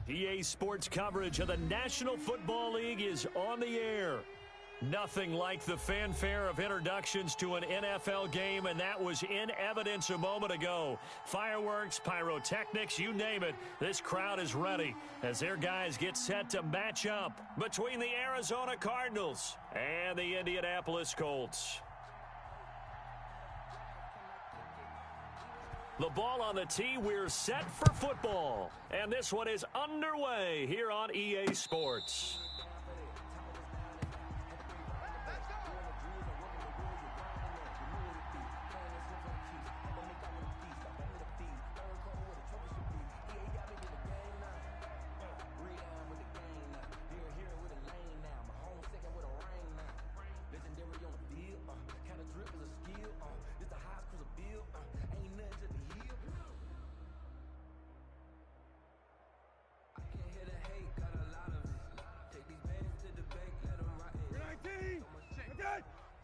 EA Sports coverage of the National Football League is on the air. Nothing like the fanfare of introductions to an NFL game, and that was in evidence a moment ago. Fireworks, pyrotechnics, you name it, this crowd is ready as their guys get set to match up between the Arizona Cardinals and the Indianapolis Colts. The ball on the tee, we're set for football. And this one is underway here on EA Sports.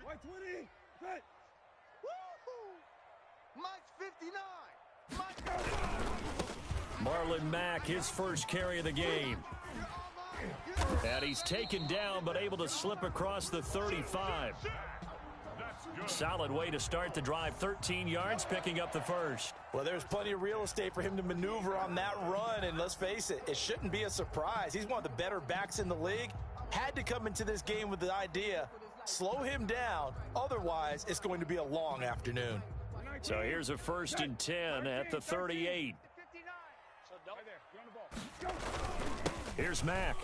White 20, good. Woo-hoo! Mike's 59. Marlon Mack, his first carry of the game. And he's taken down, but able to slip across the 35. Solid way to start the drive. 13 yards, picking up the first. Well, there's plenty of real estate for him to maneuver on that run, and let's face it, it shouldn't be a surprise. He's one of the better backs in the league. Had to come into this game with the idea, slow him down, otherwise it's going to be a long afternoon. So here's a 1st and 10 at the 38. Here's Mack.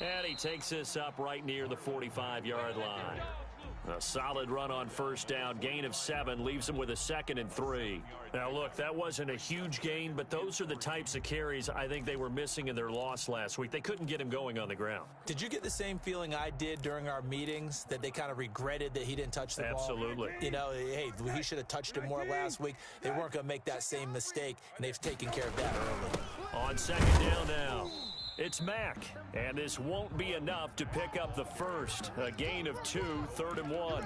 And he takes this up right near the 45-yard line. A solid run on first down, gain of 7, leaves him with a 2nd and 3. Now, look, that wasn't a huge gain, but those are the types of carries I think they were missing in their loss last week. They couldn't get him going on the ground. Did you get the same feeling I did during our meetings, that they kind of regretted that he didn't touch the ball? Absolutely. You know, hey, he should have touched it more last week. They weren't going to make that same mistake, and they've taken care of that early. On 2nd down now. It's Mack, and this won't be enough to pick up the first. A gain of 2, 3rd and 1.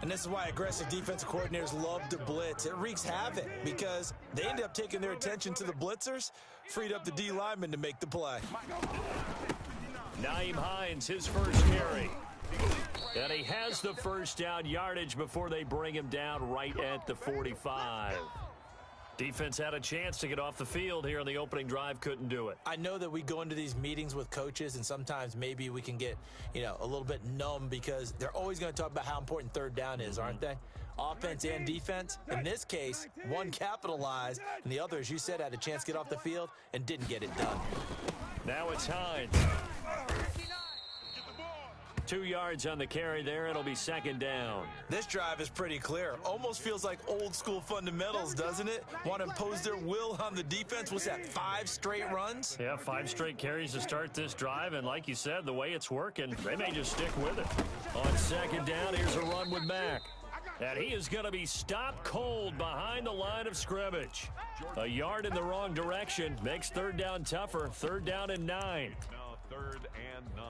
And this is why aggressive defensive coordinators love to blitz. It wreaks havoc because they end up taking their attention to the blitzers, freed up the D lineman to make the play. Nyheim Hines, his first carry. And he has the first down yardage before they bring him down right at the 45. Defense had a chance to get off the field here in the opening drive, couldn't do it. I know that we go into these meetings with coaches, and sometimes maybe we can get, a little bit numb because they're always going to talk about how important 3rd down is, aren't they? Offense and defense. In this case, one capitalized, and the other, as you said, had a chance to get off the field and didn't get it done. Now it's Hines. 2 yards on the carry there. It'll be 2nd down. This drive is pretty clear. Almost feels like old school fundamentals, doesn't it? Want to impose their will on the defense. What's that, 5 straight runs? Yeah, 5 straight carries to start this drive. And like you said, the way it's working, they may just stick with it. On 2nd down, here's a run with Mack. And he is going to be stopped cold behind the line of scrimmage. A yard in the wrong direction makes 3rd down tougher. 3rd down and 9. Now 3rd and 9.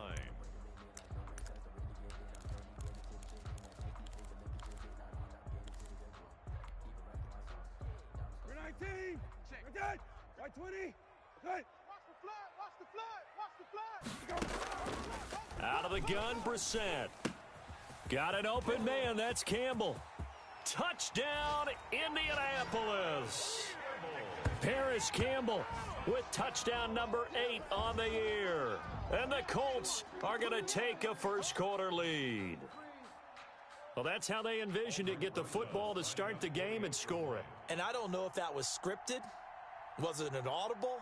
White 20, good. Watch the flood. Out of the gun, Brissett. Got an open man, that's Campbell. Touchdown, Indianapolis. Paris Campbell with touchdown number 8 on the year. And the Colts are going to take a first-quarter lead. Well, that's how they envisioned it, get the football to start the game and score it. And I don't know if that was scripted. Was it an audible?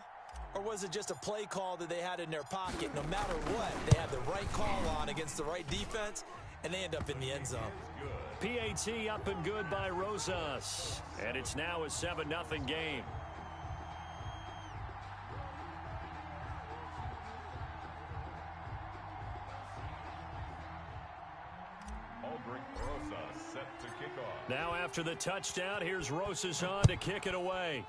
Or was it just a play call that they had in their pocket? No matter what, they had the right call on against the right defense, and they end up in the end zone. PAT up and good by Rosas. And it's now a 7-0 game. Set to kick off. Now after the touchdown, here's Rosas on to kick it away.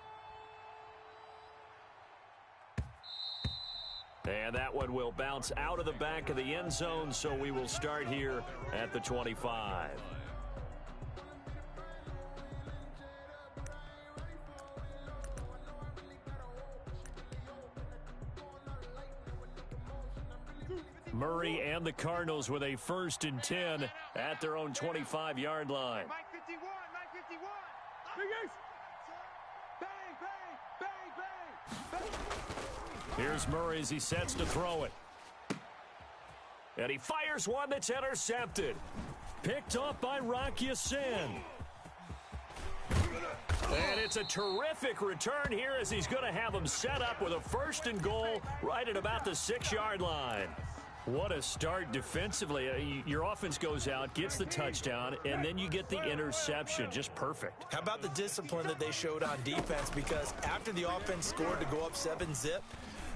And that one will bounce out of the back of the end zone, so we will start here at the 25. Murray and the Cardinals with a 1st and 10 at their own 25-yard line. Mike 51, Mike 51. Big Ace. Bang, bang, bang, bang, bang. Here's Murray as he sets to throw it. And he fires one that's intercepted. Picked off by Rocky Sin. And it's a terrific return here as he's going to have him set up with a 1st and goal right at about the 6-yard line. What a start defensively. Your offense goes out, gets the touchdown, and then you get the interception. Just perfect. How about the discipline that they showed on defense? Because after the offense scored to go up 7-zip,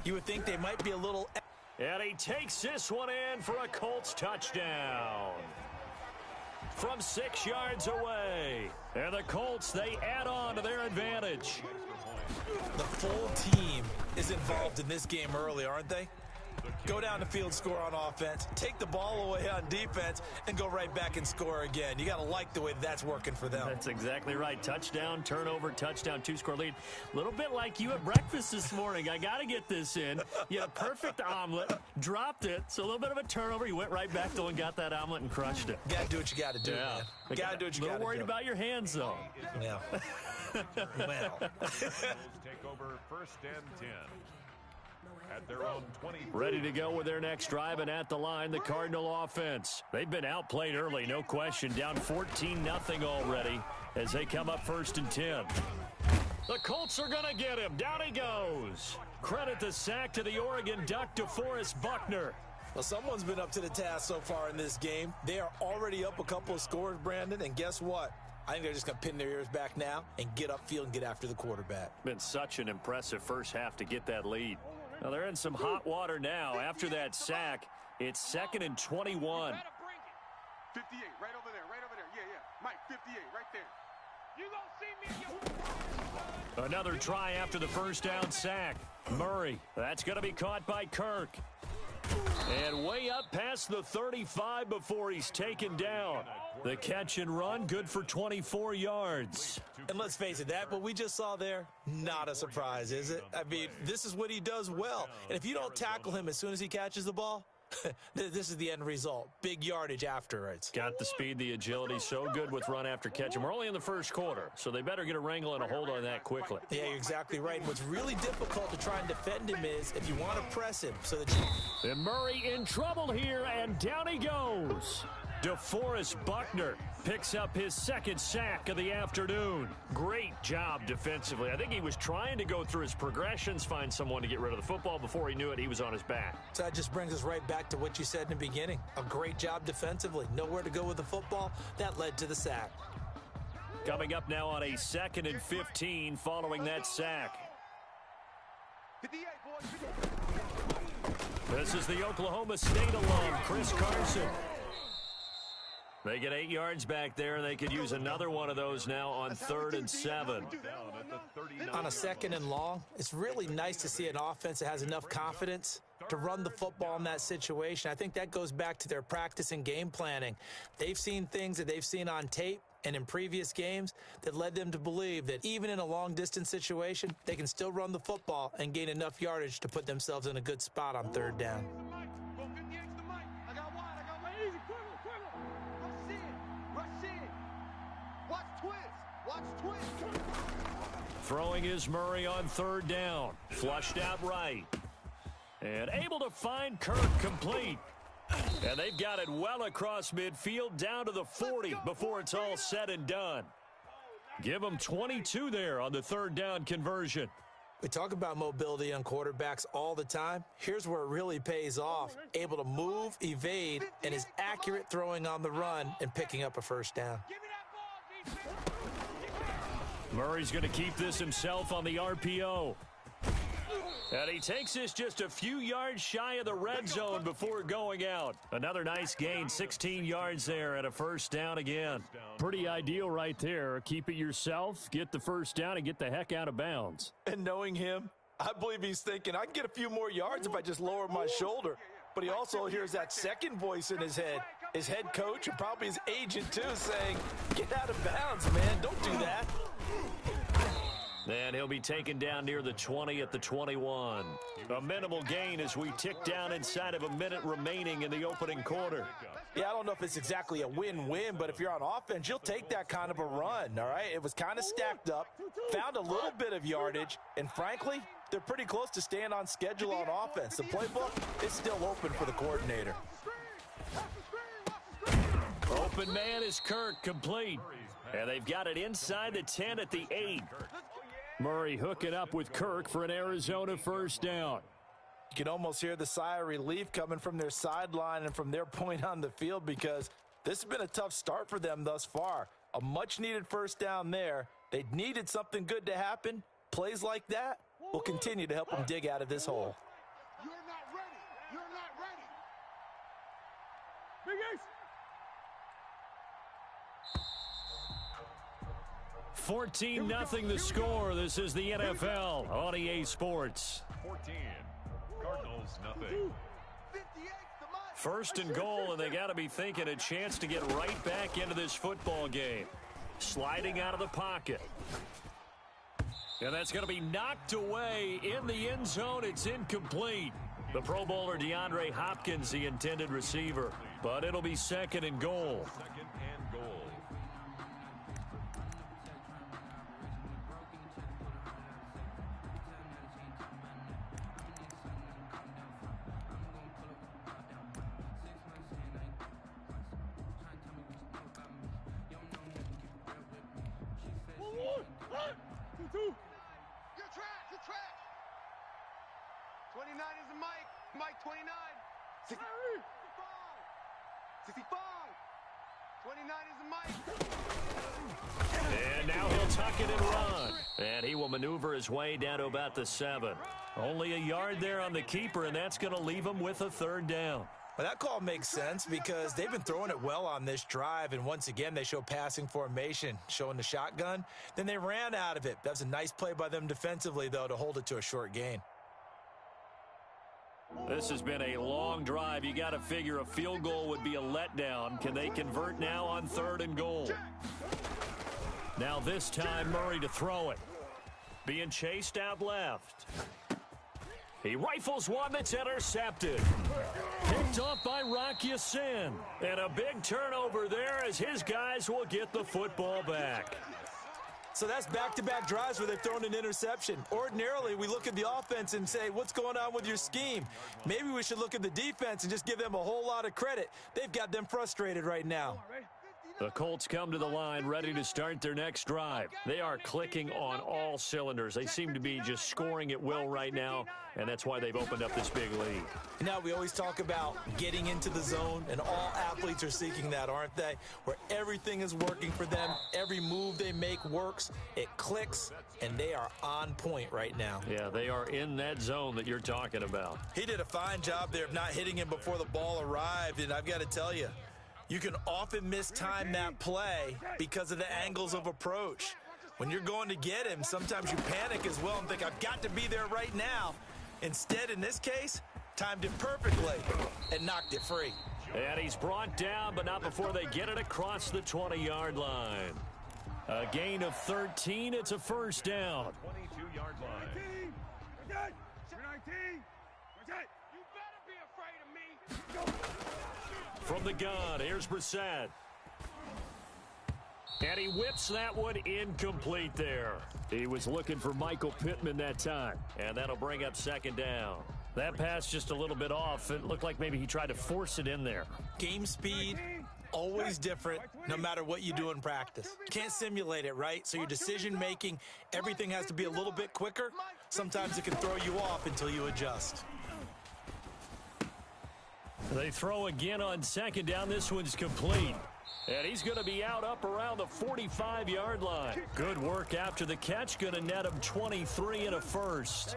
you would think they might be a little... And he takes this one in for a Colts touchdown. From 6 yards away. And the Colts, they add on to their advantage. The full team is involved in this game early, aren't they? Go down the field, score on offense, take the ball away on defense, and go right back and score again. You got to like the way that's working for them. That's exactly right. Touchdown, turnover, touchdown, 2-score lead. A little bit like you at breakfast this morning. I got to get this in. You had a perfect omelet, dropped it, so a little bit of a turnover. You went right back, though, and got that omelet and crushed it. Got to do what you got to do, man. Got to do what you got to do. A little worried about your hands, though. Yeah. Well. Take over 1st and 10. At their own 20. Ready to go with their next drive, and at the line, the Cardinal offense. They've been outplayed early, no question. Down 14-0 already as they come up 1st and 10. The Colts are going to get him. Down he goes. Credit the sack to the Oregon Duck, DeForest Buckner. Well, someone's been up to the task so far in this game. They are already up a couple of scores, Brandon, and guess what? I think they're just going to pin their ears back now and get upfield and get after the quarterback. Been such an impressive first half to get that lead. Now, they're in some hot water now. After that sack, it's 2nd and 21. 58, right over there, right over there. Yeah. Mike, 58, right there. You gonna see me? Another try after the first down sack. Murray, that's going to be caught by Kirk. And way up past the 35 before he's taken down. The catch and run, good for 24 yards. And let's face it, that what we just saw there, not a surprise, is it? I mean, this is what he does well. And if you don't tackle him as soon as he catches the ball, this is the end result. Big yardage afterwards. Got the speed, the agility, so good with run after catch. And we're only in the first quarter, so they better get a wrangle and a hold on that quickly. Yeah, you're exactly right. What's really difficult to try and defend him is if you want to press him so that you... And Murray in trouble here, and down he goes. DeForest Buckner picks up his 2nd sack of the afternoon. Great job defensively. I think he was trying to go through his progressions, find someone to get rid of the football. Before he knew it, he was on his back. So that just brings us right back to what you said in the beginning. A great job defensively. Nowhere to go with the football. That led to the sack. Coming up now on a 2nd and 15 following that sack. 58, boys. This is the Oklahoma State alum, Chris Carson. They get 8 yards back there, and they could use another one of those now on 3rd and 7. On a 2nd and long, it's really nice to see an offense that has enough confidence to run the football in that situation. I think that goes back to their practice and game planning. They've seen things that they've seen on tape and in previous games that led them to believe that even in a long-distance situation, they can still run the football and gain enough yardage to put themselves in a good spot on 3rd down. Throwing is Murray on 3rd down. Flushed out right. And able to find Kirk complete. And they've got it well across midfield down to the 40 before it's all said and done. Give them 22 there on the 3rd down conversion. We talk about mobility on quarterbacks all the time. Here's where it really pays off. Able to move, evade, and is accurate throwing on the run and picking up a 1st down. Murray's going to keep this himself on the RPO. And he takes this just a few yards shy of the red zone before going out. Another nice gain, 16 yards there and a 1st down again. Pretty ideal right there. Keep it yourself, get the 1st down, and get the heck out of bounds. And knowing him, I believe he's thinking, I can get a few more yards if I just lower my shoulder. But he also hears that second voice in his head coach, and probably his agent too, saying, get out of bounds, man. Don't do that. And he'll be taken down near the 20 at the 21. A minimal gain as we tick down inside of a minute remaining in the opening quarter. Yeah, I don't know if it's exactly a win-win, but if you're on offense, you'll take that kind of a run, all right? It was kind of stacked up, found a little bit of yardage, and frankly, they're pretty close to staying on schedule on offense. The playbook is still open for the coordinator. Open man is Kirk, complete. And they've got it inside the 10 at the 8. Murray hooking up with Kirk for an Arizona first down. You can almost hear the sigh of relief coming from their sideline and from their point on the field because this has been a tough start for them thus far. A much-needed first down there. They needed something good to happen. Plays like that will continue to help them dig out of this hole. You're not ready. You're not ready. Big Ace. 14-0 the score. This is the NFL on EA Sports. 14. Cardinals, nothing. First and goal, and they got to be thinking a chance to get right back into this football game. Sliding out of the pocket. And that's going to be knocked away in the end zone. It's incomplete. The Pro Bowler DeAndre Hopkins, the intended receiver. But it'll be second and goal. Second and goal. You're trash. You're trash. 29 is the mic. Mike 29. 65. 65. 29 is the mic. And now he'll tuck it and run. And he will maneuver his way down to about the 7. Only a yard there on the keeper, and that's going to leave him with a third down. Well, that call makes sense because they've been throwing it well on this drive, and once again, they show passing formation, showing the shotgun. Then they ran out of it. That was a nice play by them defensively, though, to hold it to a short gain. This has been a long drive. You got to figure a field goal would be a letdown. Can they convert now on third and goal? Now this time, Murray to throw it. Being chased out left. He rifles one that's intercepted. Picked off by Rock Ya-Sin. And a big turnover there as his guys will get the football back. So that's back-to-back drives where they've thrown an interception. Ordinarily, we look at the offense and say, what's going on with your scheme? Maybe we should look at the defense and just give them a whole lot of credit. They've got them frustrated right now. The Colts come to the line ready to start their next drive. They are clicking on all cylinders. They seem to be just scoring at will right now, and that's why they've opened up this big lead. Now, we always talk about getting into the zone, and all athletes are seeking that, aren't they? Where everything is working for them. Every move they make works. It clicks, and they are on point right now. Yeah, they are in that zone that you're talking about. He did a fine job there of not hitting him before the ball arrived, and I've got to tell you, you can often mistime that play because of the angles of approach. When you're going to get him, sometimes you panic as well and think, I've got to be there right now. Instead, in this case, timed it perfectly and knocked it free. And he's brought down, but not before they get it across the 20-yard line. A gain of 13. It's a first down. 22-yard line. 19. You better be afraid of me. From the gun, here's Brissett. And he whips that one incomplete there. He was looking for Michael Pittman that time. And that'll bring up second down. That pass just a little bit off. It looked like maybe he tried to force it in there. Game speed, always different, no matter what you do in practice. You can't simulate it, right? So your decision-making, everything has to be a little bit quicker. Sometimes it can throw you off until you adjust. They throw again on second down. This one's complete. And he's going to be out up around the 45-yard line. Good work after the catch. Going to net him 23 and a first.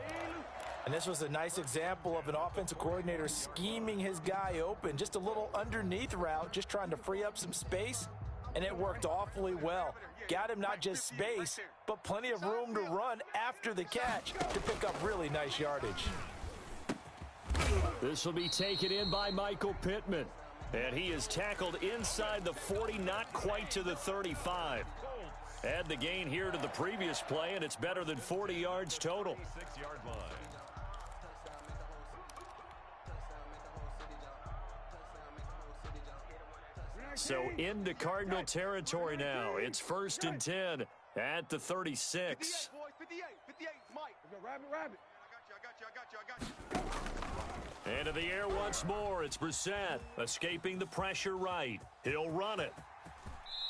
And this was a nice example of an offensive coordinator scheming his guy open. Just a little underneath route, just trying to free up some space. And it worked awfully well. Got him not just space, but plenty of room to run after the catch to pick up really nice yardage. This will be taken in by Michael Pittman. And he is tackled inside the 40, not quite to the 35. Add the gain here to the previous play, and it's better than 40 yards total. 6-yard line. So into Cardinal territory now. It's 1st and 10 at the 36. 58, boys. 58, Mike. Rabbit. I got you. Into the air once more. It's Brissett escaping the pressure right. He'll run it.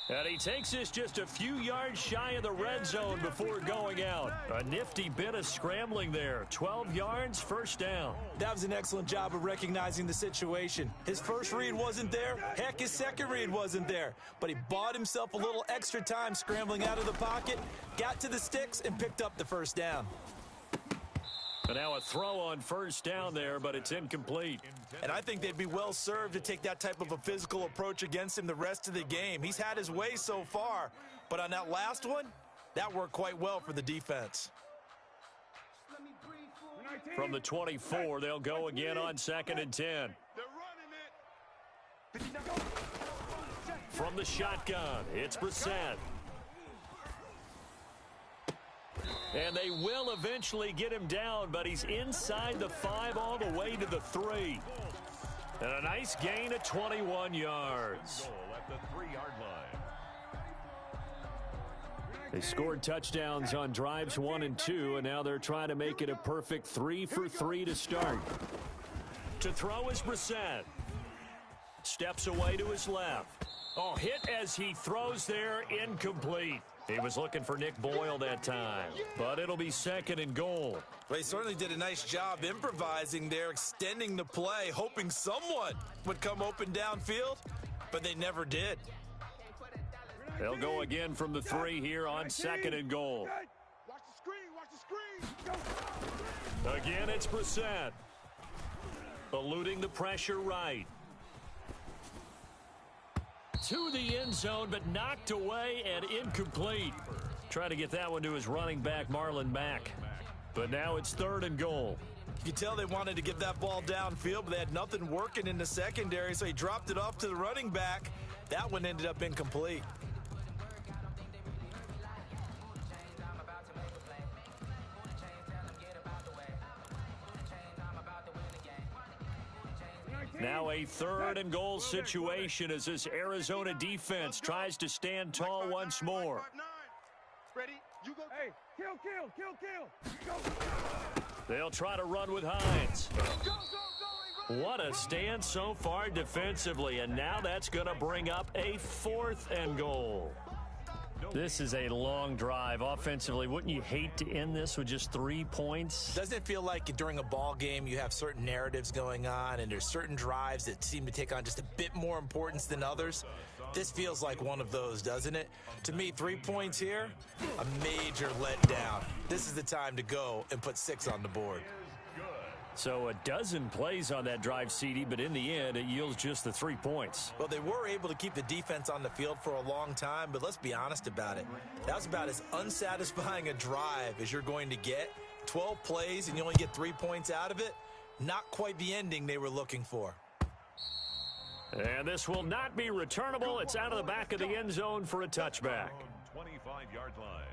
And he takes this just a few yards shy of the red zone before going out. A nifty bit of scrambling there. 12 yards, first down. That was an excellent job of recognizing the situation. His first read wasn't there. Heck, his second read wasn't there. But he bought himself a little extra time scrambling out of the pocket, got to the sticks, and picked up the first down. And now a throw on first down there, but it's incomplete. And I think they'd be well served to take that type of a physical approach against him the rest of the game. He's had his way so far, but on that last one, that worked quite well for the defense. From the 24, they'll go again on 2nd and 10. They're running it. From the shotgun, it's Brissett. And they will eventually get him down, but he's inside the 5 all the way to the 3. And a nice gain of 21 yards. Goal at the 3-yard line. They scored touchdowns on drives 1 and 2, and now they're trying to make it a perfect 3 for 3 to start. To throw is Brissett. Steps away to his left. Oh, hit as he throws there, incomplete. He was looking for Nick Boyle that time, but it'll be 2nd and goal. Well, he certainly did a nice job improvising there, extending the play, hoping someone would come open downfield, but they never did. They'll go again from the 3 here on 2nd and goal. Watch the screen. Again, it's Brissett. Eluding the pressure right. To the end zone, but knocked away and incomplete. Trying to get that one to his running back, Marlon Mack. But now it's 3rd and goal. You could tell they wanted to get that ball downfield, but they had nothing working in the secondary, so he dropped it off to the running back. That one ended up incomplete. Now a 3rd and goal situation as this Arizona defense tries to stand tall once more. Ready? You go. Hey, kill. They'll try to run with Hines. What a stand so far defensively, and now that's going to bring up a 4th and goal. This is a long drive. Offensively, wouldn't you hate to end this with just 3 points? Doesn't it feel like during a ball game you have certain narratives going on and there's certain drives that seem to take on just a bit more importance than others? This feels like one of those, doesn't it? To me, 3 points here, a major letdown. This is the time to go and put 6 on the board. So a dozen plays on that drive, CD, but in the end, it yields just the 3 points. Well, they were able to keep the defense on the field for a long time, but let's be honest about it. That was about as unsatisfying a drive as you're going to get. 12 plays and you only get 3 points out of it. Not quite the ending they were looking for. And this will not be returnable. It's out of the back of the end zone for a touchback. 25-yard line.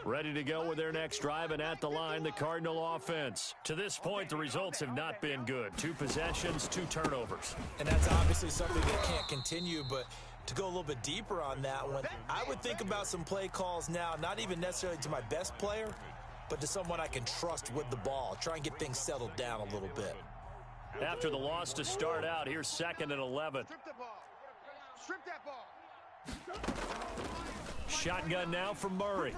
Ready to go with their next drive, and at the line, the Cardinal offense. To this point, the results have not been good. 2 possessions, 2 turnovers. And that's obviously something that can't continue, but to go a little bit deeper on that one, I would think about some play calls now, not even necessarily to my best player, but to someone I can trust with the ball. Try and get things settled down a little bit. After the loss to start out, here's 2nd and 11. Strip that ball. Shotgun now from Murray.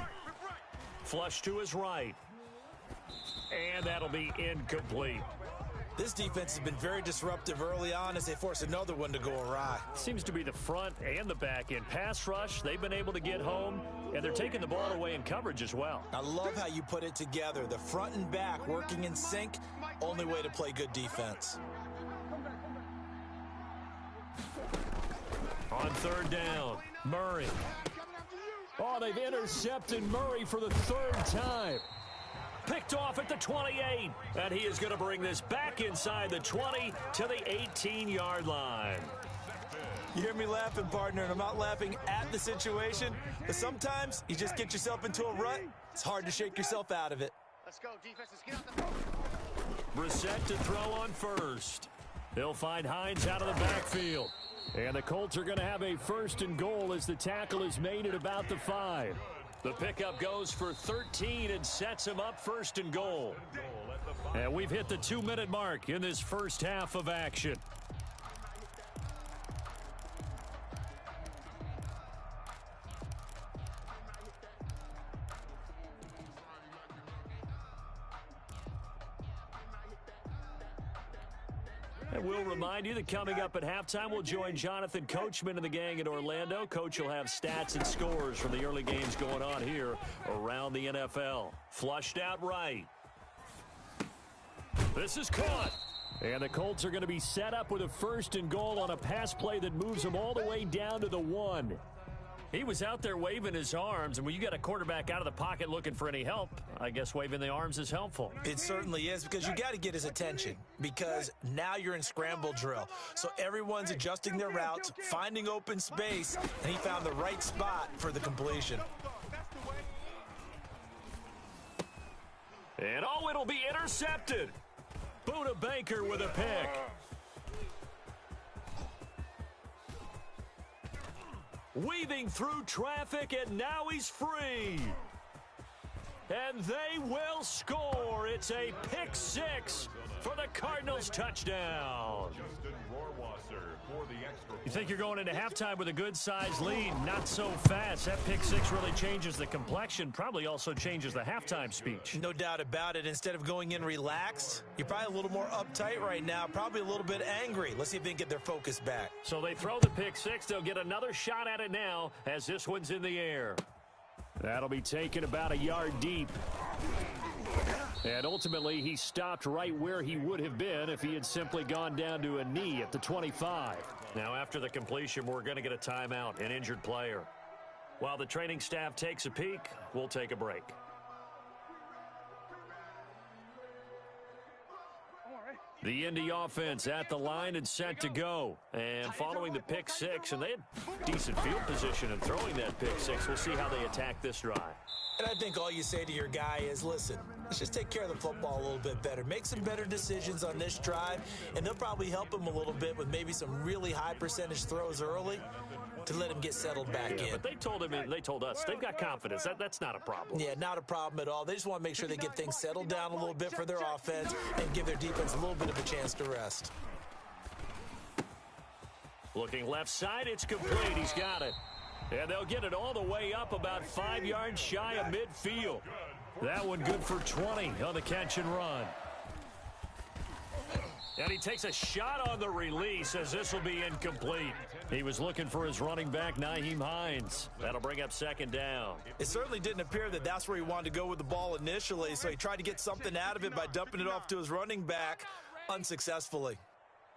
Flush to his right. And that'll be incomplete. This defense has been very disruptive early on as they force another one to go awry. Seems to be the front and the back end. Pass rush, they've been able to get home, and they're taking the ball away in coverage as well. I love how you put it together. The front and back working in sync, only way to play good defense. On 3rd down, Murray. Oh, they've intercepted Murray for the 3rd time. Picked off at the 28. And he is going to bring this back inside the 20 to the 18-yard line. You hear me laughing, partner, and I'm not laughing at the situation, but sometimes you just get yourself into a rut. It's hard to shake yourself out of it. Let's go, defense. Let's get out the... Brissett to throw on first. They'll find Hines out of the backfield. And the Colts are going to have a 1st and goal as the tackle is made at about the 5. The pickup goes for 13 and sets him up 1st and goal. And we've hit the 2-minute mark in this first half of action. And we'll remind you that coming up at halftime, we'll join Jonathan Coachman and the gang in Orlando. Coach will have stats and scores from the early games going on here around the NFL. Flushed out right. This is caught. And the Colts are going to be set up with a 1st and goal on a pass play that moves them all the way down to the 1. He was out there waving his arms, and when you got a quarterback out of the pocket looking for any help, I guess waving the arms is helpful. It certainly is, because you got to get his attention, because now you're in scramble drill. So everyone's adjusting their routes, finding open space, and he found the right spot for the completion. And oh, it'll be intercepted. Buda Baker with a pick. Weaving through traffic, and now he's free. And they will score. It's a pick 6 for the Cardinals touchdown. You think you're going into halftime with a good-sized lead? Not so fast. That pick 6 really changes the complexion, probably also changes the halftime speech. No doubt about it. Instead of going in relaxed, you're probably a little more uptight right now, probably a little bit angry. Let's see if they can get their focus back. So they throw the pick 6. They'll get another shot at it now as this one's in the air. That'll be taken about a yard deep. And ultimately, he stopped right where he would have been if he had simply gone down to a knee at the 25. Now, after the completion, we're going to get a timeout, an injured player. While the training staff takes a peek, we'll take a break. The Indy offense at the line and set to go. And following the pick 6, and they had decent field position in throwing that pick 6. We'll see how they attack this drive. And I think all you say to your guy is, listen, let's just take care of the football a little bit better. Make some better decisions on this drive, and they'll probably help him a little bit with maybe some really high percentage throws early to let him get settled back in. But they told him, and they told us, they've got confidence. That's not a problem. Yeah, not a problem at all. They just want to make sure they get things settled down a little bit for their offense and give their defense a little bit of a chance to rest. Looking left side, it's complete. He's got it. And they'll get it all the way up about 5 yards shy of midfield. That one good for 20 on the catch and run. And he takes a shot on the release as this will be incomplete. He was looking for his running back, Nyheim Hines. That'll bring up 2nd down. It certainly didn't appear that that's where he wanted to go with the ball initially, so he tried to get something out of it by dumping it off to his running back unsuccessfully.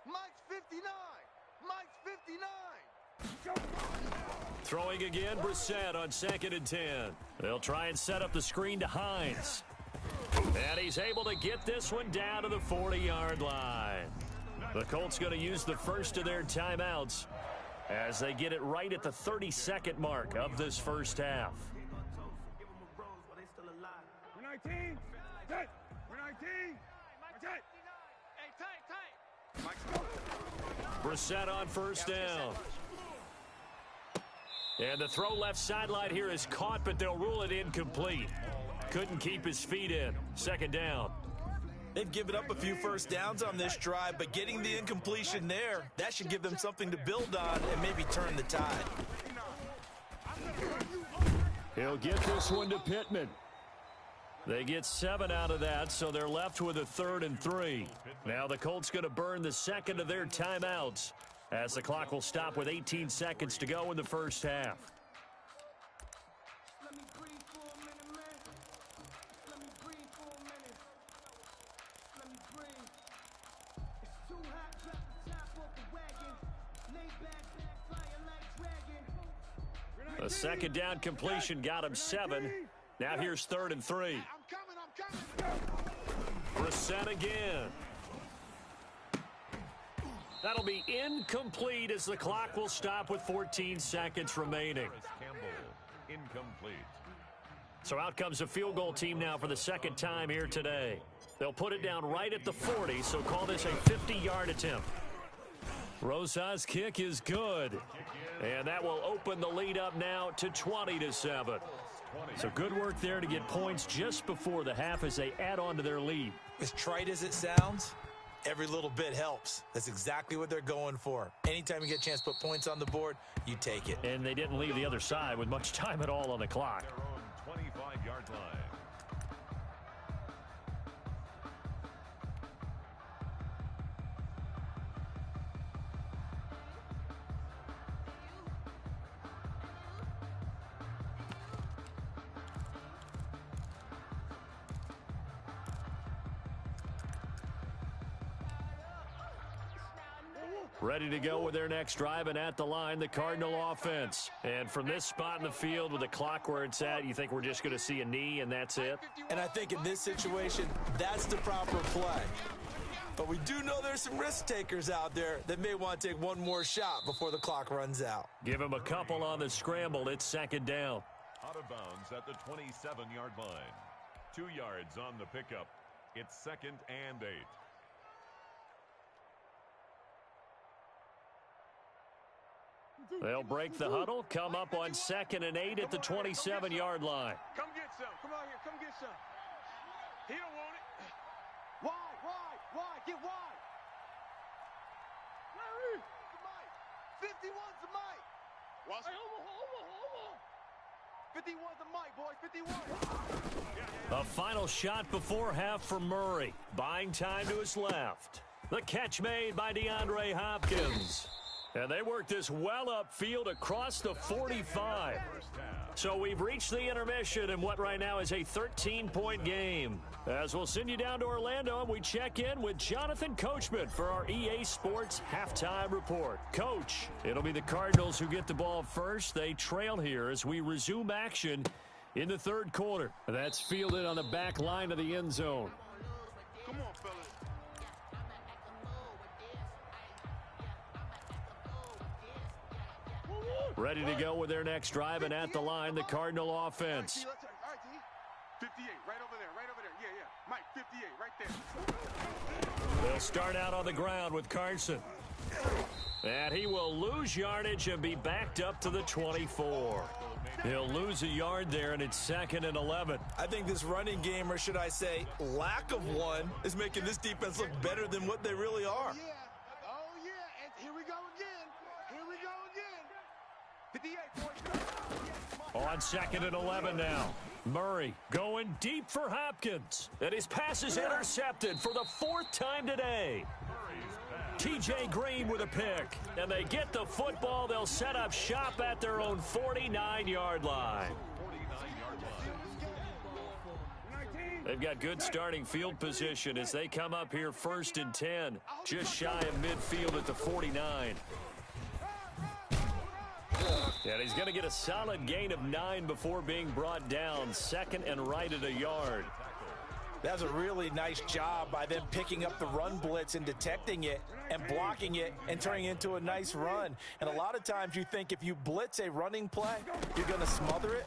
Mike's 59. Mike's 59. Throwing again, Brissett on 2nd and 10. They'll try and set up the screen to Hines. And he's able to get this one down to the 40-yard line. The Colts going to use the first of their timeouts as they get it right at the 32nd mark of this first half. We're 19. Tight. We're 19. Tight. Hey, tight. Brissett on 1st down. And the throw left sideline here is caught, but they'll rule it incomplete. Couldn't keep his feet in. 2nd down. They've given up a few first downs on this drive, but getting the incompletion there, that should give them something to build on and maybe turn the tide. He'll get this one to Pittman. They get 7 out of that, so they're left with a 3rd and 3. Now the Colts going to burn the 2nd of their timeouts as the clock will stop with 18 seconds to go in the first half. A 2nd down completion got him 7. Now here's 3rd and 3. I'm coming. Brissett again. That'll be incomplete as the clock will stop with 14 seconds remaining. Campbell, incomplete. So out comes the field goal team now for the second time here today. They'll put it down right at the 40, so call this a 50-yard attempt. Rosas' kick is good. And that will open the lead up now to 20-7. So good work there to get points just before the half as they add on to their lead. As trite as it sounds, every little bit helps. That's exactly what they're going for. Anytime you get a chance to put points on the board, you take it. And they didn't leave the other side with much time at all on the clock. Their own 25-yard line. Ready to go with their next drive, and at the line, the Cardinal offense. And from this spot in the field with the clock where it's at, you think we're just going to see a knee and that's it? And I think in this situation, that's the proper play. But we do know there's some risk takers out there that may want to take one more shot before the clock runs out. Give him a couple on the scramble. It's second down. Out of bounds at the 27-yard line. 2 yards on the pickup. It's 2nd and 8. They'll break the huddle, come up on 2nd and 8 at the 27-yard line. Come get some. Come out here. Come get some. He don't want it. Wide. Get wide. The mic. 51's the mic. Watch it. 51's the mic, boys. 51. A final shot before half for Murray. Buying time to his left. The catch made by DeAndre Hopkins. And they work this well upfield across the 45. So we've reached the intermission in what right now is a 13-point game. As we'll send you down to Orlando, and we check in with Jonathan Coachman for our EA Sports Halftime Report. Coach, it'll be the Cardinals who get the ball first. They trail here as we resume action in the third quarter. That's fielded on the back line of the end zone. Come on, fellas. Ready to go with their next drive, and at the line, the Cardinal offense. All right, T. 58, right over there. Yeah. Mike, 58, right there. They'll start out on the ground with Carson. And he will lose yardage and be backed up to the 24. He'll lose a yard there, and it's 2nd and 11. I think this running game, or should I say lack of one, is making this defense look better than what they really are. Oh, yeah. And here we go again. 58, boys. On 2nd and 11 now. Murray going deep for Hopkins. And his pass is intercepted for the 4th time today. T.J. Green with a pick. And they get the football. They'll set up shop at their own 49-yard line. They've got good starting field position as they come up here 1st and 10. Just shy of midfield at the 49. And he's going to get a solid gain of 9 before being brought down. 2nd and right at a yard. That was a really nice job by them picking up the run blitz and detecting it and blocking it and turning it into a nice run. And a lot of times you think if you blitz a running play, you're going to smother it.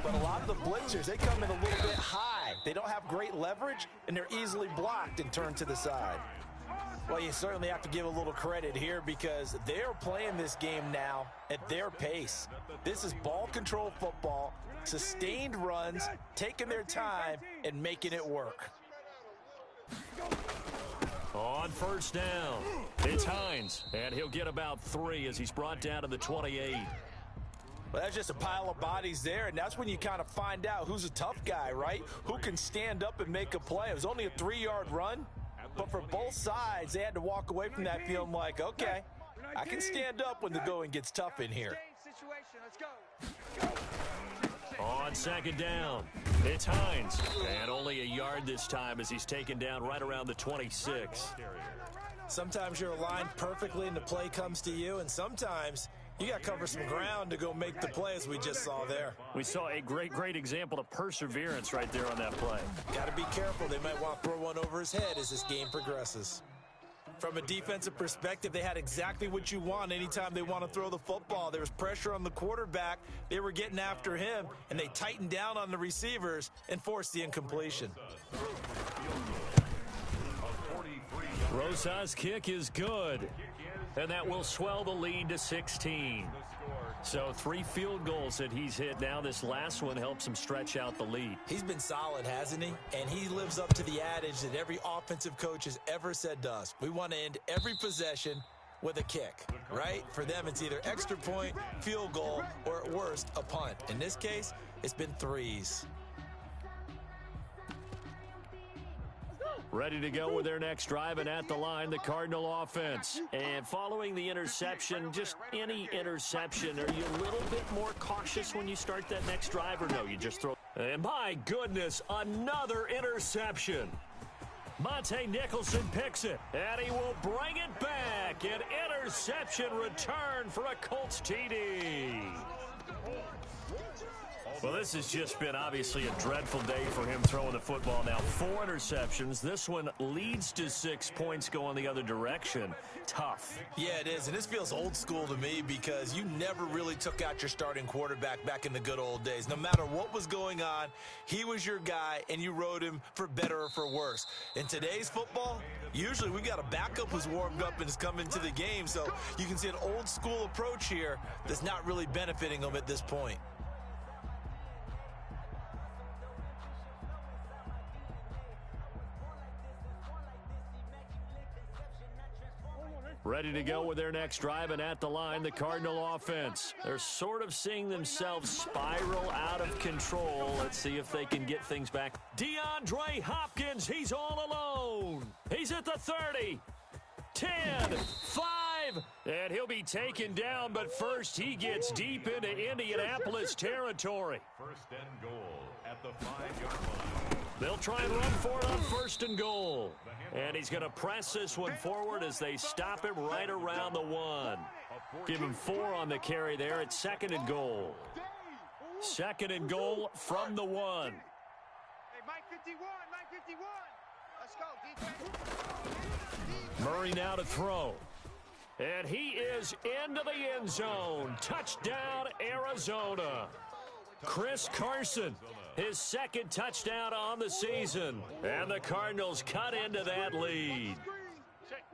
But a lot of the blitzers, they come in a little bit high. They don't have great leverage, and they're easily blocked and turned to the side. Well, you certainly have to give a little credit here because they're playing this game now at their pace. This is ball control football, sustained runs, taking their time, and making it work. On 1st down, it's Hines, and he'll get about 3 as he's brought down to the 28. Well, that's just a pile of bodies there, and that's when you kind of find out who's a tough guy, right? Who can stand up and make a play. It was only a 3-yard run. But for both sides, they had to walk away from that feeling like, okay, I can stand up when the going gets tough in here. On 2nd down, it's Hines. And only a yard this time as he's taken down right around the 26. Sometimes you're aligned perfectly and the play comes to you, and sometimes You got to cover some ground to go make the play, as we just saw there. We saw a great example of perseverance right there on that play. Got to be careful. They might want to throw one over his head as this game progresses. From a defensive perspective, they had exactly what you want anytime they want to throw the football. There was pressure on the quarterback. They were getting after him, and they tightened down on the receivers and forced the incompletion. Rosa's kick is good, and that will swell the lead to 16. So 3 field goals that he's hit now. This last one helps him stretch out the lead. He's been solid, hasn't he? And he lives up to the adage that every offensive coach has ever said to us. We want to end every possession with a kick, right? For them, it's either extra point, field goal, or at worst, a punt. In this case, it's been 3s. Ready to go with their next drive, and at the line, the Cardinal offense. And following the interception, just any interception, are you a little bit more cautious when you start that next drive, or no, you just throw? And my goodness, another interception. Monte Nicholson picks it, and he will bring it back. An interception return for a Colts TD. Well, this has just been obviously a dreadful day for him throwing the football. Now 4 interceptions. This one leads to 6 points going the other direction. Tough. Yeah, it is. And this feels old school to me because you never really took out your starting quarterback back in the good old days. No matter what was going on, he was your guy, and you rode him for better or for worse. In today's football, usually we got a backup who's warmed up and is coming to the game. So you can see an old school approach here that's not really benefiting him at this point. Ready to go with their next drive, and at the line, the Cardinal offense. They're sort of seeing themselves spiral out of control. Let's see if they can get things back. DeAndre Hopkins, he's all alone. He's at the 30, 10, 5, and he'll be taken down, but first he gets deep into Indianapolis territory. First and goal at the 5-yard line. They'll try and run for it on 1st and goal. And he's going to press this one forward as they stop him right around the 1. Give him 4 on the carry there at 2nd and goal. 2nd and goal from the 1. Hey, Mike 51, Mike 51. Let's go, defense. Murray now to throw. And he is into the end zone. Touchdown, Arizona. Chris Carson, his 2nd touchdown on the season. And the Cardinals cut into that lead. Check.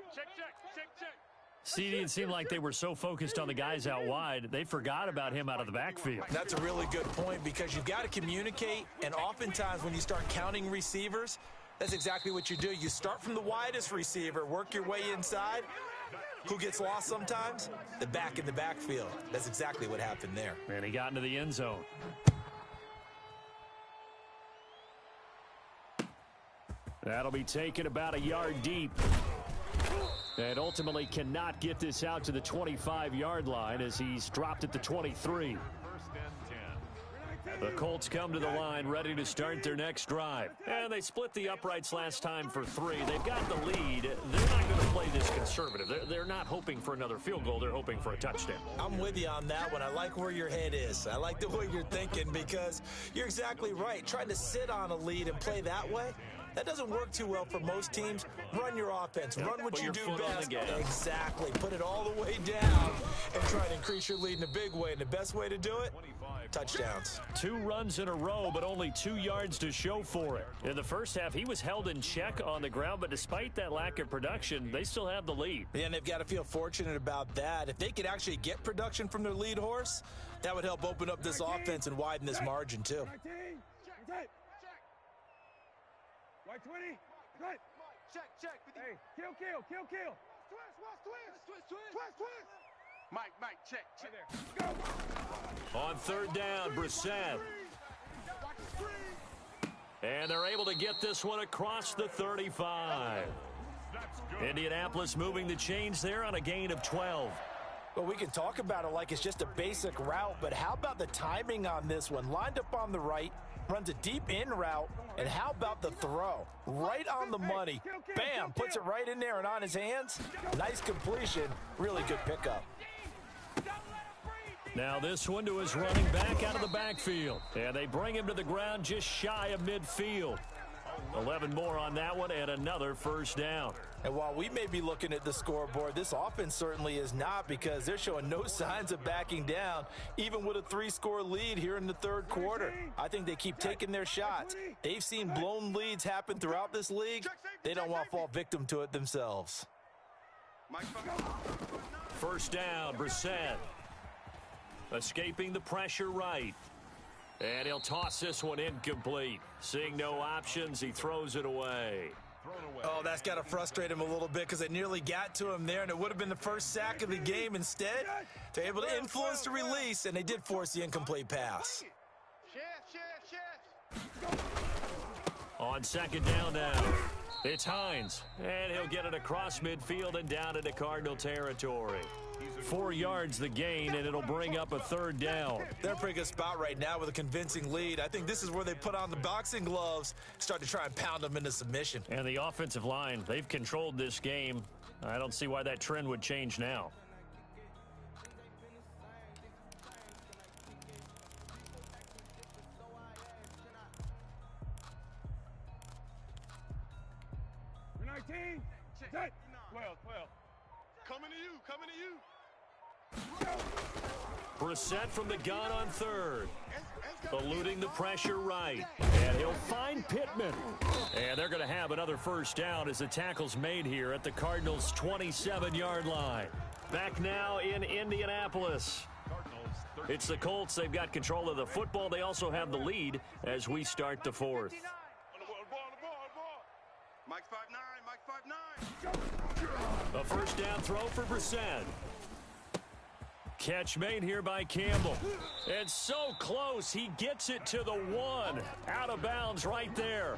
See, it didn't seem like they were so focused on the guys out wide, they forgot about him out of the backfield. That's a really good point because you've got to communicate, and oftentimes when you start counting receivers, that's exactly what you do. You start from the widest receiver, work your way inside. Who gets lost sometimes? The back in the backfield. That's exactly what happened there. And he got into the end zone. That'll be taken about a yard deep. And ultimately cannot get this out to the 25-yard line as he's dropped at the 23. 1st and 10. The Colts come to the line ready to start their next drive. And they split the uprights last time for 3. They've got the lead. They're not going to play this conservative. They're not hoping for another field goal. They're hoping for a touchdown. I'm with you on that one. I like where your head is. I like the way you're thinking because you're exactly right. Trying to sit on a lead and play that way, that doesn't work too well for most teams. Run your offense. Run what you do best. Exactly. Put it all the way down and try to increase your lead in a big way. And the best way to do it, touchdowns. 2 runs in a row, but only 2 yards to show for it. In the first half, he was held in check on the ground, but despite that lack of production, they still have the lead. Yeah, and they've got to feel fortunate about that. If they could actually get production from their lead horse, that would help open up this offense and widen this margin, too. White 20. Good. Check. Hey, kill. Twist. Mike, check. Right there. Go. On 3rd down, Brissett. And they're able to get this one across the 35. Indianapolis moving the chains there on a gain of 12. Well, we can talk about it like it's just a basic route, but how about the timing on this one? Lined up on the right, runs a deep in route, and how about the throw? Right on the money. Bam, puts it right in there and on his hands. Nice completion. Really good pickup. Now this one to his running back out of the backfield. And they bring him to the ground just shy of midfield. 11 more on that one and another first down. And while we may be looking at the scoreboard, this offense certainly is not, because they're showing no signs of backing down, even with a 3-score lead here in the third quarter. I think they keep taking their shots. They've seen blown leads happen throughout this league. They don't want to fall victim to it themselves. First down, Brissett. Escaping the pressure right. And he'll toss this one incomplete. Seeing no options, he throws it away. Oh, that's got to frustrate him a little bit, because it nearly got to him there, and it would have been the first sack of the game. Instead, they're able to influence the release, and they did force the incomplete pass. On second down now, it's Hines, and he'll get it across midfield and down into Cardinal territory. 4 yards the gain, and it'll bring up a third down. They're in a pretty good spot right now with a convincing lead. I think this is where they put on the boxing gloves, start to try and pound them into submission. And the offensive line, they've controlled this game. I don't see why that trend would change now. You're 19. Set. 12. Coming to you, coming to you. Brissett from the gun on third. Eluding the pressure right. And he'll find Pittman. And they're going to have another first down as the tackle's made here at the Cardinals' 27-yard line. Back now in Indianapolis. It's the Colts. They've got control of the football. They also have the lead as we start the fourth. Mike's 5'9", Mike's 5'9". A first down throw for Brissett. Catch made here by Campbell. And so close, he gets it to the 1. Out of bounds right there.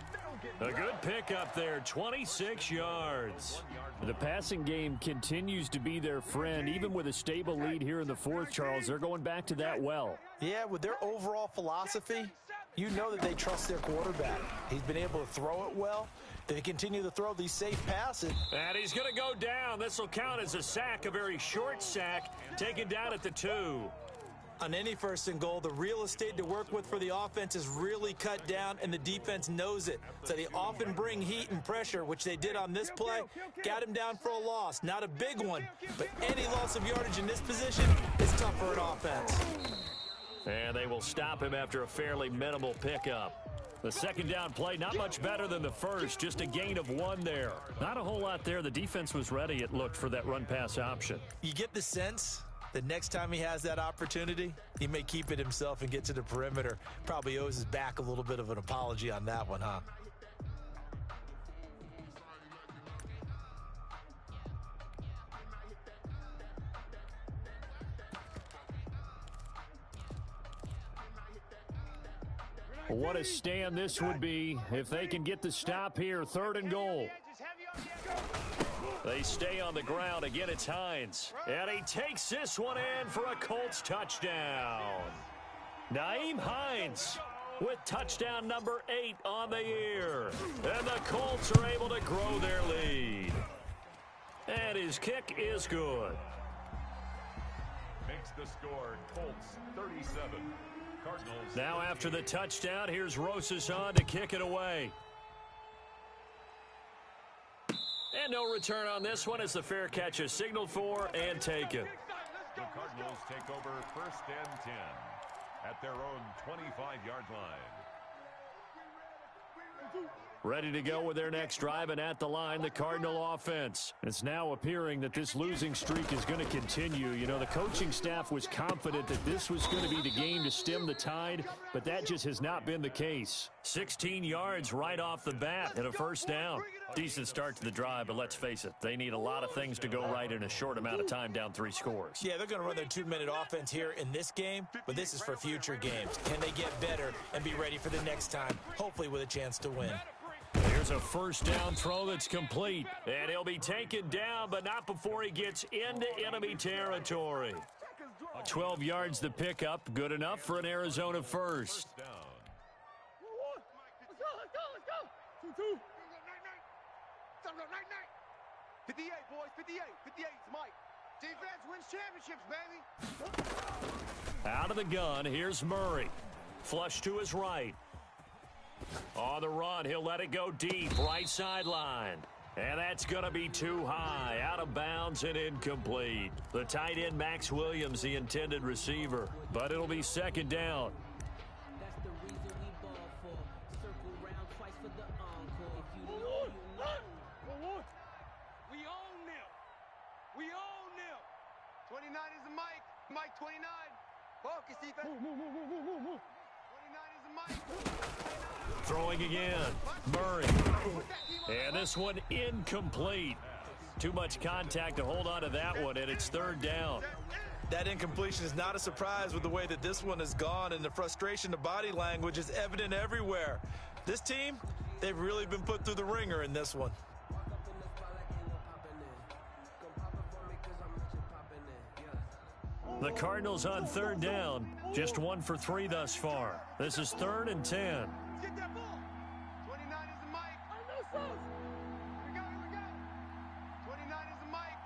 A good pickup there, 26 yards. The passing game continues to be their friend. Even with a stable lead here in the fourth, Charles, they're going back to that well. Yeah, with their overall philosophy, you know that they trust their quarterback. He's been able to throw it well. They continue to throw these safe passes. And he's going to go down. This will count as a sack, a very short sack, taken down at the 2. On any first and goal, the real estate to work with for the offense is really cut down, and the defense knows it. So they often bring heat and pressure, which they did on this play. Got him down for a loss. Not a big one, but any loss of yardage in this position is tough for an offense. And they will stop him after a fairly minimal pickup. The second down play, not much better than the first, just a gain of 1 there. Not a whole lot there. The defense was ready, it looked, for that run-pass option. You get the sense that next time he has that opportunity, he may keep it himself and get to the perimeter. Probably owes his back a little bit of an apology on that one, huh? What a stand this would be if they can get the stop here. 3rd and goal. They stay on the ground. Again, it's Hines. And he takes this one in for a Colts touchdown. Nyheim Hines with touchdown number 8 on the year. And the Colts are able to grow their lead. And his kick is good. Makes the score Colts 37. Cardinals. Now after the touchdown, here's Rosas on to kick it away. And no return on this one as the fair catch is signaled for and taken. The Cardinals take over 1st and 10 at their own 25-yard line. Ready to go with their next drive, and at the line, the Cardinal offense. It's now appearing that this losing streak is going to continue. You know, the coaching staff was confident that this was going to be the game to stem the tide, but that just has not been the case. 16 yards right off the bat and a first down. Decent start to the drive, but let's face it, they need a lot of things to go right in a short amount of time, down 3 scores. Yeah, they're going to run their 2-minute offense here in this game, but this is for future games. Can they get better and be ready for the next time, hopefully with a chance to win? Here's a first down throw that's complete. And he'll be taken down, but not before he gets into enemy territory. 12 yards the pickup. Good enough for an Arizona first. Let's go. 2-2. 58, boys, 58. 58's Mike. Defense wins championships, baby. Out of the gun, here's Murray. Flush to his right. On the run, he'll let it go deep, right sideline. And that's going to be too high, out of bounds and incomplete. The tight end, Max Williams, the intended receiver. But it'll be second down. That's the reason we ball for. Circle round twice for the encore. If you know, you know. We own them. We own them. 29 is the mic. Mike 29. Focus, defense. Move. 29 is the mic. Throwing again. Murray. And this one incomplete. Too much contact to hold on to that one, and it's third down. That incompletion is not a surprise with the way that this one has gone, and the frustration, the body language is evident everywhere. This team, they've really been put through the ringer in this one. The Cardinals on third down. Just 1 for 3 thus far. This is 3rd and 10. Get that ball. 29 is the mic. We got it. 29 is the mic.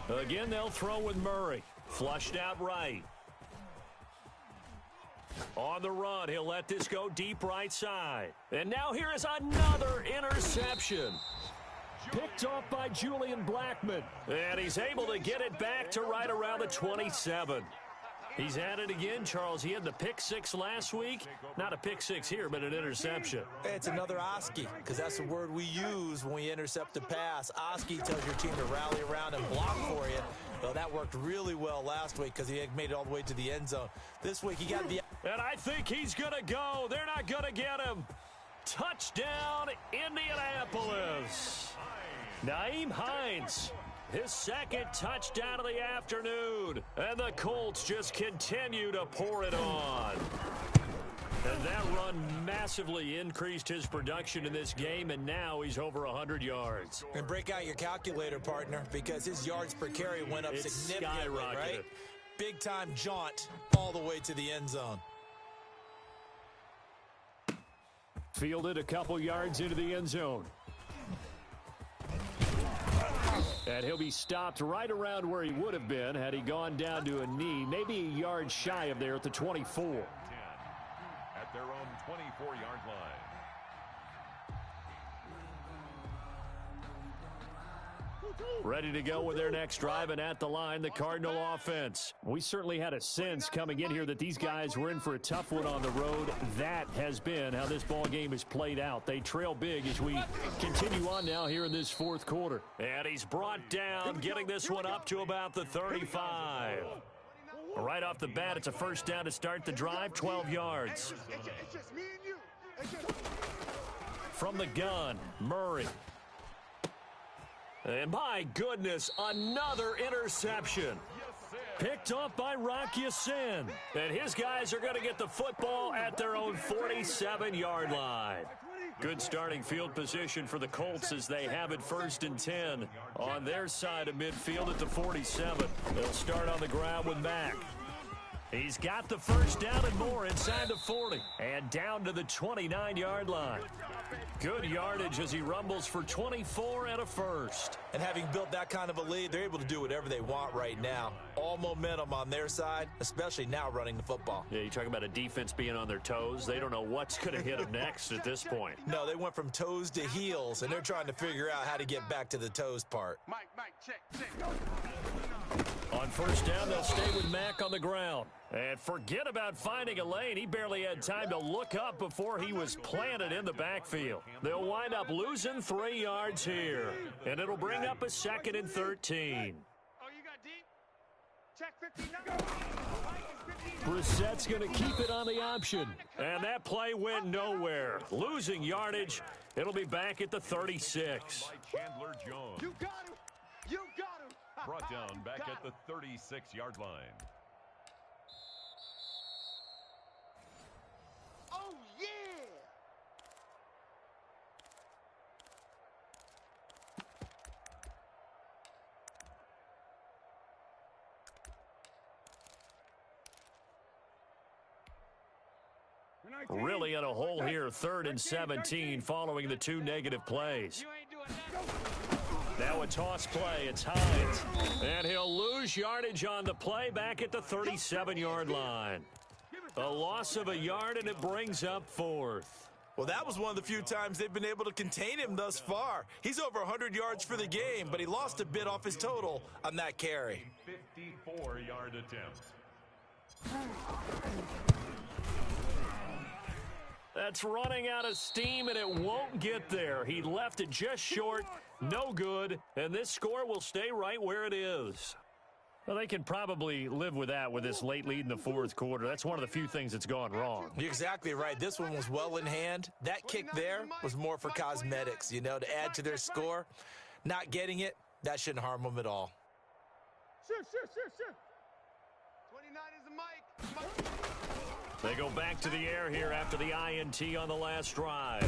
Mike. Again, they'll throw with Murray. Flushed out right. On the run, he'll let this go deep right side. And now here is another interception. Picked off by Julian Blackmon. And he's able to get it back to right around the 27. He's at it again, Charles. He had the pick 6 last week. Not a pick 6 here, but an interception. It's another Oski, because that's the word we use when we intercept a pass. Oski tells your team to rally around and block for you. Well, that worked really well last week because he had made it all the way to the end zone. This week, he got the... And I think he's going to go. They're not going to get him. Touchdown, Indianapolis. Nyheim Hines, his second touchdown of the afternoon. And the Colts just continue to pour it on. And that run massively increased his production in this game, and now he's over 100 yards. And break out your calculator, partner, because his yards per carry went up significantly, right? Big-time jaunt all the way to the end zone. Fielded a couple yards into the end zone. And he'll be stopped right around where he would have been had he gone down to a knee, maybe a yard shy of there at the 24. 10 at their own 24-yard line. Ready to go with their next drive, and at the line, the Cardinal offense. We certainly had a sense coming in here that these guys were in for a tough one on the road. That has been how this ball game has played out. They trail big as we continue on now here in this fourth quarter. And he's brought down, getting this one up to about the 35. Right off the bat, it's a first down to start the drive, 12 yards. It's just me and you. From the gun, Murray. And my goodness, another interception. Picked off by Rock Ya-Sin. And his guys are going to get the football at their own 47-yard line. Good starting field position for the Colts as they have it 1st and 10 on their side of midfield at the 47. They'll start on the ground with Mack. He's got the first down and more inside the 40 and down to the 29-yard line. Good yardage as he rumbles for 24 and a first. And having built that kind of a lead, they're able to do whatever they want right now. All momentum on their side, especially now running the football. Yeah, you talk about a defense being on their toes. They don't know what's going to hit them next at this point. No, they went from toes to heels, and they're trying to figure out how to get back to the toes part. Mike, check. On first down, they'll stay with Mack on the ground. And forget about finding a lane. He barely had time to look up before he was planted in the backfield. They'll wind up losing 3 yards here. And it'll bring up a 2nd and 13. Oh, you got deep? Check 59. Brissett's going to keep it on the option. And that play went nowhere. Losing yardage. It'll be back at the 36. By Chandler Jones. You got him. You got him. Brought down back at the 36-yard line. Oh, yeah. Really in a hole here, 3rd and 17 following the 2 negative plays. You ain't doing that. That now a toss play. It's Hines. And he'll lose yardage on the play back at the 37-yard line. A loss of a yard, and it brings up fourth. Well, that was one of the few times they've been able to contain him thus far. He's over 100 yards for the game, but he lost a bit off his total on that carry. 54-yard attempt. That's running out of steam, and it won't get there. He left it just short, no good, and this score will stay right where it is. Well, they can probably live with that with this late lead in the fourth quarter. That's one of the few things that's gone wrong. You're exactly right. This one was well in hand. That kick there was more for cosmetics, you know, to add to their score. Not getting it, that shouldn't harm them at all. Sure. 29 is the mic. They go back to the air here after the INT on the last drive.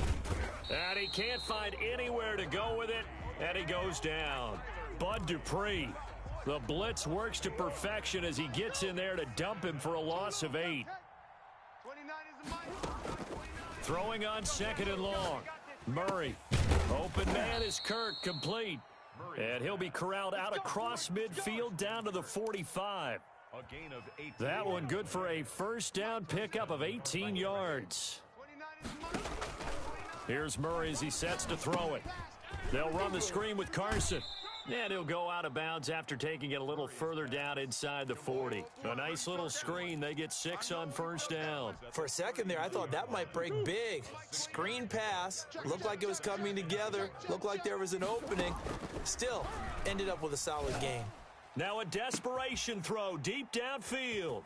And he can't find anywhere to go with it, and he goes down. Bud Dupree. The blitz works to perfection as he gets in there to dump him for a loss of 8. 29 is the mic. Throwing on second and long. Murray. Open man is Kirk, complete. And he'll be corralled out across midfield down to the 45. A gain of 8. That one good for a first down pickup of 18 yards. 29 is the mic. Here's Murray as he sets to throw it. They'll run the screen with Carson. And he'll go out of bounds after taking it a little further down inside the 40. A nice little screen. They get 6 on first down. For a second there, I thought that might break big. Screen pass. Looked like it was coming together. Looked like there was an opening. Still, ended up with a solid game. Now a desperation throw deep downfield.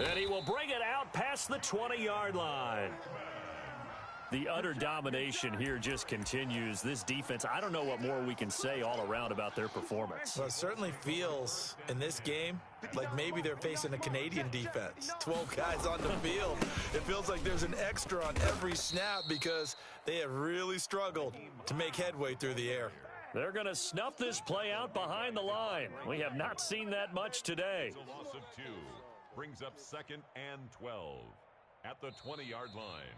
And he will bring it out past the 20-yard line. The utter domination here just continues. This defense, I don't know what more we can say all around about their performance. Well, it certainly feels in this game like maybe they're facing a Canadian defense. 12 guys on the field. It feels like there's an extra on every snap because they have really struggled to make headway through the air. They're going to snuff this play out behind the line. We have not seen that much today. A loss of 2 brings up second and 12 at the 20-yard line.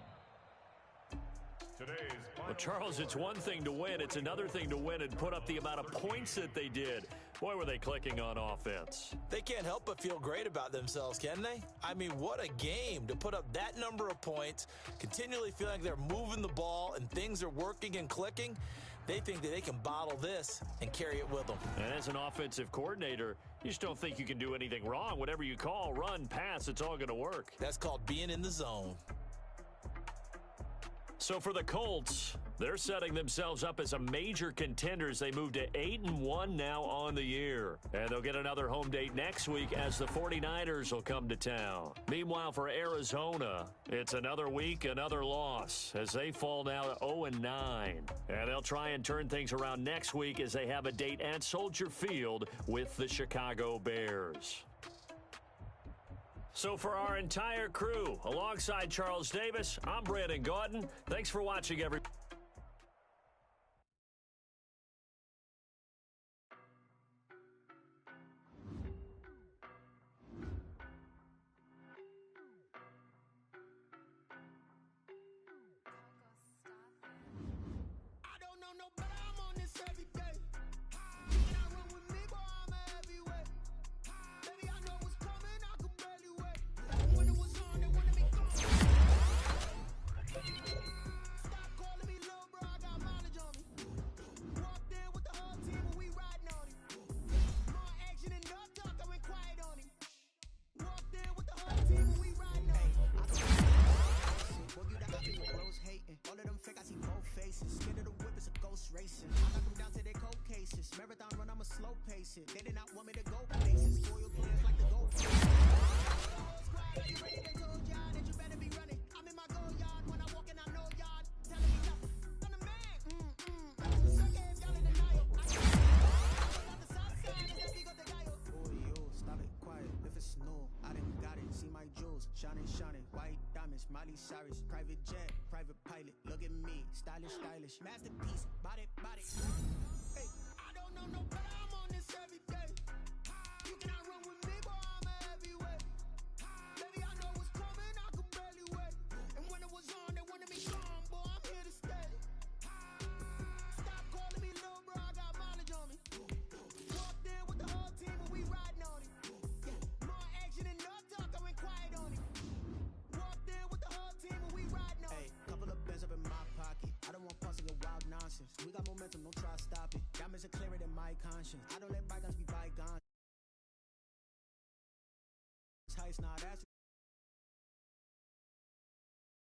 Well, Charles, it's one thing to win. It's another thing to win and put up the amount of points that they did. Boy, were they clicking on offense. They can't help but feel great about themselves, can they? I mean, what a game to put up that number of points, continually feeling like they're moving the ball and things are working and clicking. They think that they can bottle this and carry it with them. And as an offensive coordinator, you just don't think you can do anything wrong. Whatever you call, run, pass, it's all going to work. That's called being in the zone. So for the Colts, they're setting themselves up as a major contenders. They move to 8-1 now on the year. And they'll get another home date next week as the 49ers will come to town. Meanwhile, for Arizona, it's another week, another loss as they fall now to 0-9. And they'll try and turn things around next week as they have a date at Soldier Field with the Chicago Bears. So for our entire crew, alongside Charles Davis, I'm Brandon Gaudin. Thanks for watching, everybody. They did not want me to go places. Loyal players like the gold. Squad, are you ready? They told y'all that you better be running. I'm in my go yard when I walk in, I know y'all telling me nothing. I'm the man. Circle if y'all in denial. I got the south side and then we go to Gallo. Oh, yo, stop it, quiet. If it's snow, I done got it. See my jewels, shining, white diamonds, Miley Cyrus, private jet, private pilot. Look at me, stylish, masterpiece, body. Hey, I don't know no better. I'm on this every day. You cannot run with me, boy, I'm a heavyweight. Baby, I know what's coming, I could barely wait. And when it was on, they wanted me gone, boy, I'm here to stay. nonsense. We got momentum, don't try to stop it. Diamonds are clearer than my conscience. I don't let bygones be bygones. Heights, nah, that's